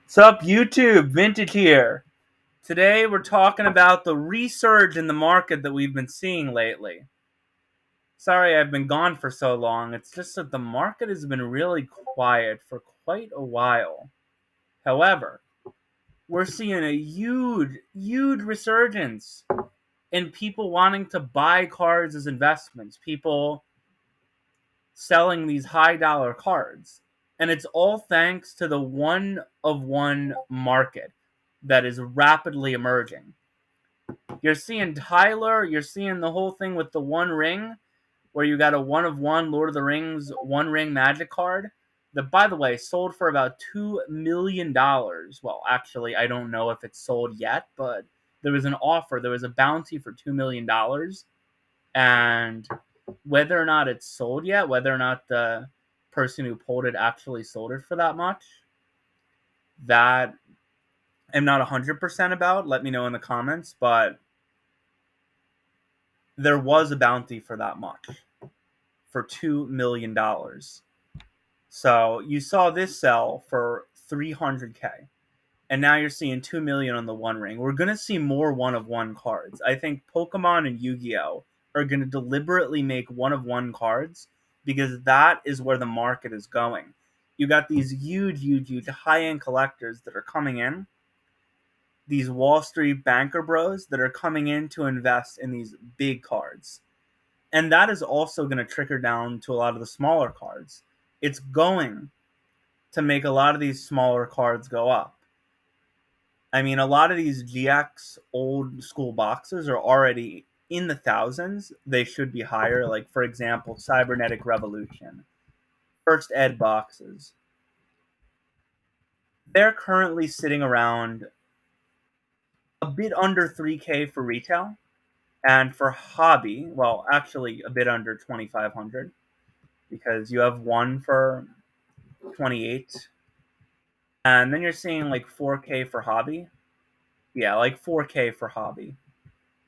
Sup, YouTube? Vintage here. Today we're talking about the resurge in the market that we've been seeing lately. Sorry I've been gone for so long. It's just that the market has been really quiet for quite a while. However, we're seeing a huge resurgence in people wanting to buy cards as investments, people selling these high dollar cards. And it's all thanks to the one of one market that is rapidly emerging. You're seeing Tyler, you're seeing the whole thing with the One Ring, where you got a one of one Lord of the Rings One Ring Magic card that, by the way, sold for about $2 million. Well, actually, I don't know if it's sold yet, but there was an offer, there was a bounty for $2 million, and whether or not it's sold yet, whether or not the person who pulled it actually sold it for that much, that I'm not 100% about. Let me know in the comments, but there was a bounty for that much, for $2 million. So you saw this sell for 300K, and now you're seeing 2 million on the One Ring. We're gonna see more one of one cards. I think Pokemon and Yu-Gi-Oh are gonna deliberately make one of one cards because that is where the market is going. You got these huge high end collectors that are coming in, these Wall Street banker bros that are coming in to invest in these big cards. And that is also going to trickle down to a lot of the smaller cards. It's going to make a lot of these smaller cards go up. I mean, a lot of these GX old school boxes are already in the thousands. They should be higher. Like, for example, Cybernetic Revolution, First Ed boxes. They're currently sitting around a bit under 3K for retail. And for hobby, well, actually a bit under 2,500 because you have one for 28, and then you're seeing like 4K for hobby. Yeah, like 4K for hobby.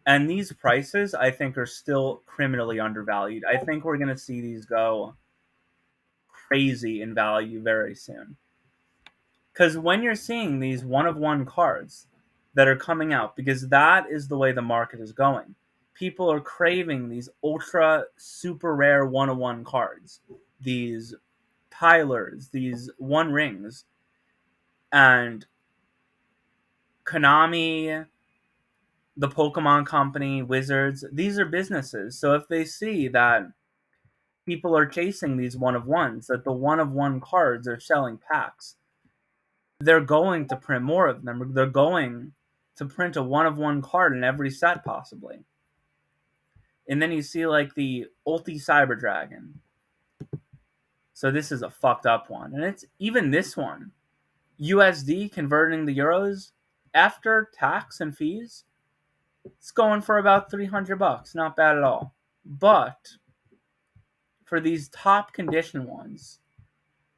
And these prices, I think, are still criminally undervalued. I think we're going to see these go crazy in value very soon. Because when you're seeing these one of one cards that are coming out, because that is the way the market is going, people are craving these ultra super rare one of one cards, these Tylers, these One Rings, and Konami, the Pokemon Company, Wizards, these are businesses. So if they see that people are chasing these one of ones, that the one of one cards are selling packs, they're going to print more of them. They're going to print a one of one card in every set, possibly. And then you see like the Ulti Cyber Dragon. So this is a fucked up one. And it's even this one. USD converting the euros after tax and fees, it's going for about $300. Not bad at all. But for these top condition ones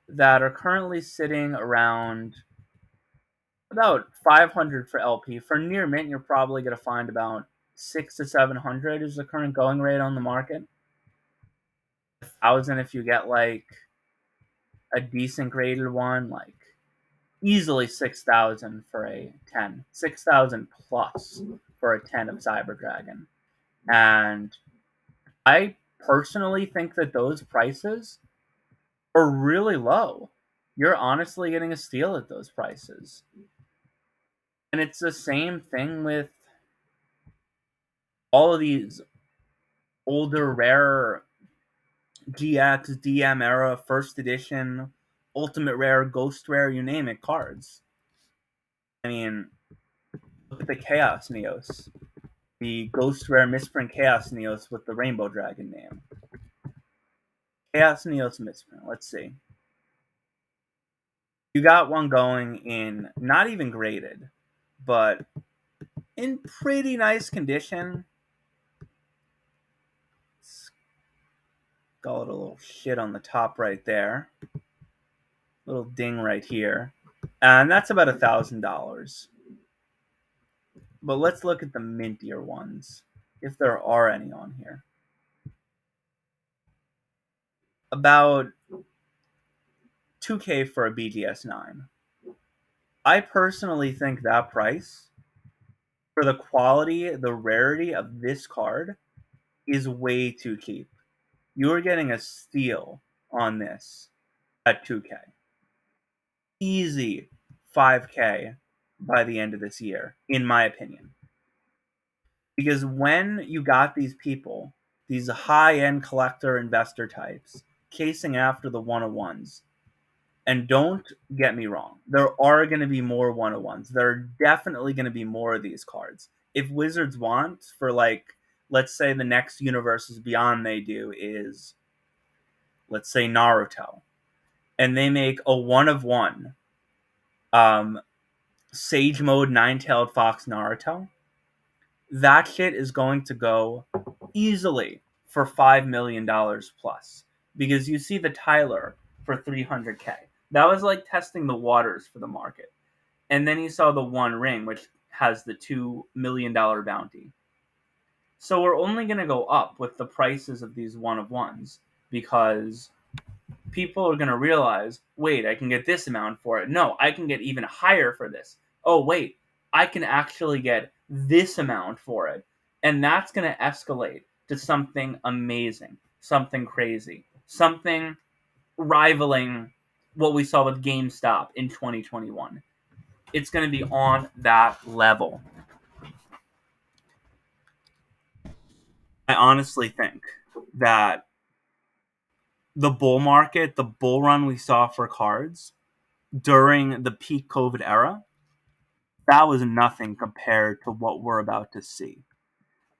that are currently sitting around about 500 for LP, for near mint, you're probably going to find about 6 to 700 is the current going rate on the market. 1,000 if you get like a decent graded one, like easily 6,000 for a 10, 6,000 plus for a 10 of Cyber Dragon. And I personally think that those prices are really low. You're honestly getting a steal at those prices. And it's the same thing with all of these older, rare GX, DM era, first edition, ultimate rare, ghost rare, you name it, cards. I mean, look at the Chaos Neos, the ghost rare misprint Chaos Neos with the Rainbow Dragon name. Chaos Neos misprint, let's see. You got one going in not even graded, but in pretty nice condition. Got a little shit on the top right there. Little ding right here. And that's about $1,000. But let's look at the mintier ones, if there are any on here. About 2K for a BGS 9. I personally think that price for the quality, the rarity of this card is way too cheap. You're getting a steal on this at 2K. Easy 5K by the end of this year, in my opinion. Because when you got these people, these high end collector investor types, chasing after the 101s, and don't get me wrong, there are going to be more 101s. There are definitely going to be more of these cards. If Wizards want, for like, let's say the next Universes Beyond they do is, let's say Naruto, and they make a 1 of 1 um, Sage Mode Nine-Tailed Fox Naruto, that shit is going to go easily for $5 million plus, because you see the Tyler for 300K. That was like testing the waters for the market. And then you saw the One Ring, which has the $2 million bounty. So we're only going to go up with the prices of these 1 of 1s, because people are going to realize, wait, I can get this amount for it. No, I can get even higher for this. Oh, wait, I can actually get this amount for it. And that's going to escalate to something amazing, something crazy, something rivaling what we saw with GameStop in 2021. It's going to be on that level. I honestly think that the bull market, the bull run we saw for cards during the peak COVID era, that was nothing compared to what we're about to see.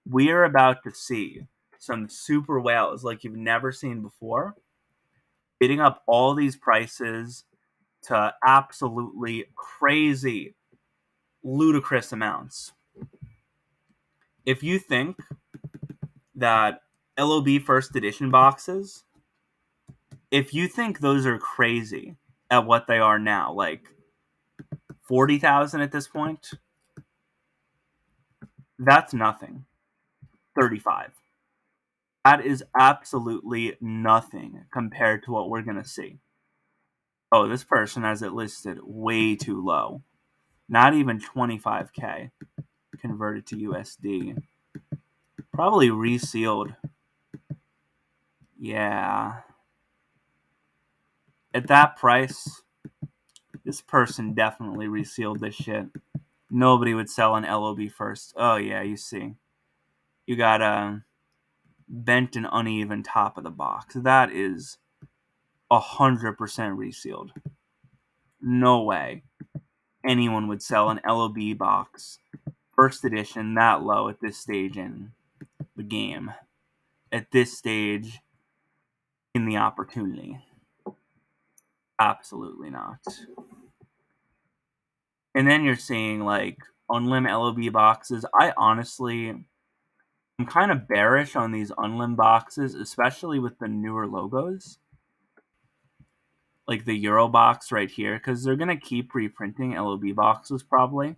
We are about to see some super whales like you've never seen before, bidding up all these prices to absolutely crazy, ludicrous amounts. If you think that LOB first edition boxes, if you think those are crazy at what they are now, like 40,000 at this point, that's nothing. 35. That is absolutely nothing compared to what we're going to see. Oh, this person has it listed way too low. Not even 25K converted to USD. Probably resealed. Yeah. At that price, this person definitely resealed this shit. Nobody would sell an LOB first. Oh, yeah, you see. You got a bent and uneven top of the box. That is 100% resealed. No way anyone would sell an LOB box first edition that low at this stage in the game, at this stage in the opportunity. Absolutely not. And then you're seeing like Unlim LOB boxes. I honestly am kind of bearish on these Unlim boxes, especially with the newer logos, like the Euro box right here, because they're going to keep reprinting LOB boxes probably.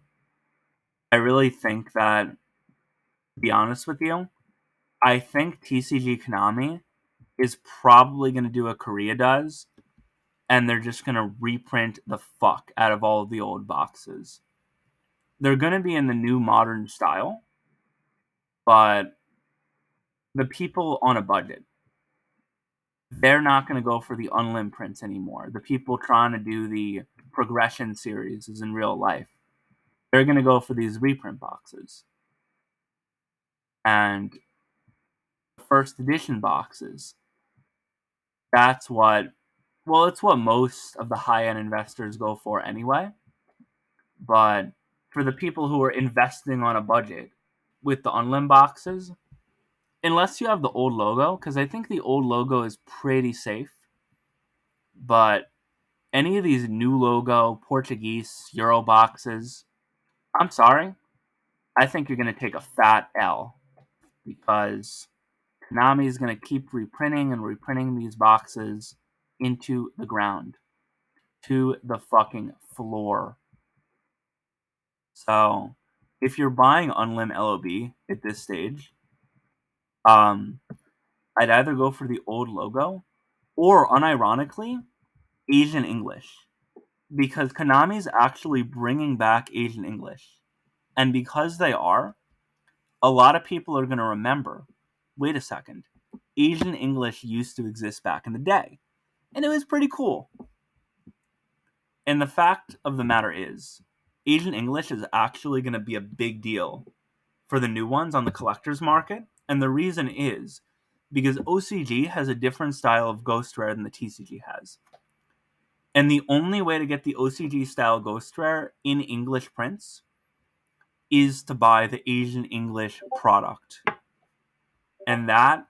I really think that, to be honest with you, I think TCG Konami is probably going to do what Korea does, and they're just going to reprint the fuck out of all of the old boxes. They're going to be in the new modern style, but the people on a budget, they're not going to go for the unlim prints anymore. The people trying to do the progression series is in real life, they're going to go for these reprint boxes. And first edition boxes, that's what, well, it's what most of the high-end investors go for anyway. But for the people who are investing on a budget with the unlim boxes, unless you have the old logo, because I think the old logo is pretty safe, but any of these new logo Portuguese Euro boxes, I'm sorry, I think you're going to take a fat L, because Konami is going to keep reprinting and reprinting these boxes into the ground, to the fucking floor. So if you're buying Unlim LOB at this stage, I'd either go for the old logo or, unironically, Asian English. because Konami's actually bringing back Asian English. And because they are, a lot of people are going to remember, wait a second, Asian English used to exist back in the day. And it was pretty cool. And the fact of the matter is, Asian English is actually going to be a big deal for the new ones on the collector's market. And the reason is because OCG has a different style of Ghost Rare than the TCG has. And the only way to get the OCG style Ghost Rare in English prints is to buy the Asian English product. And that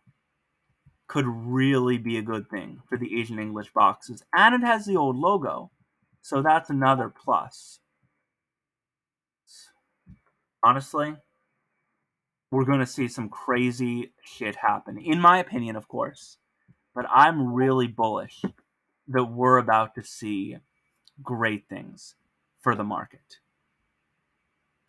could really be a good thing for the Asian English boxes. And it has the old logo. So that's another plus. Honestly, we're going to see some crazy shit happen. In my opinion, of course. But I'm really bullish that we're about to see great things for the market.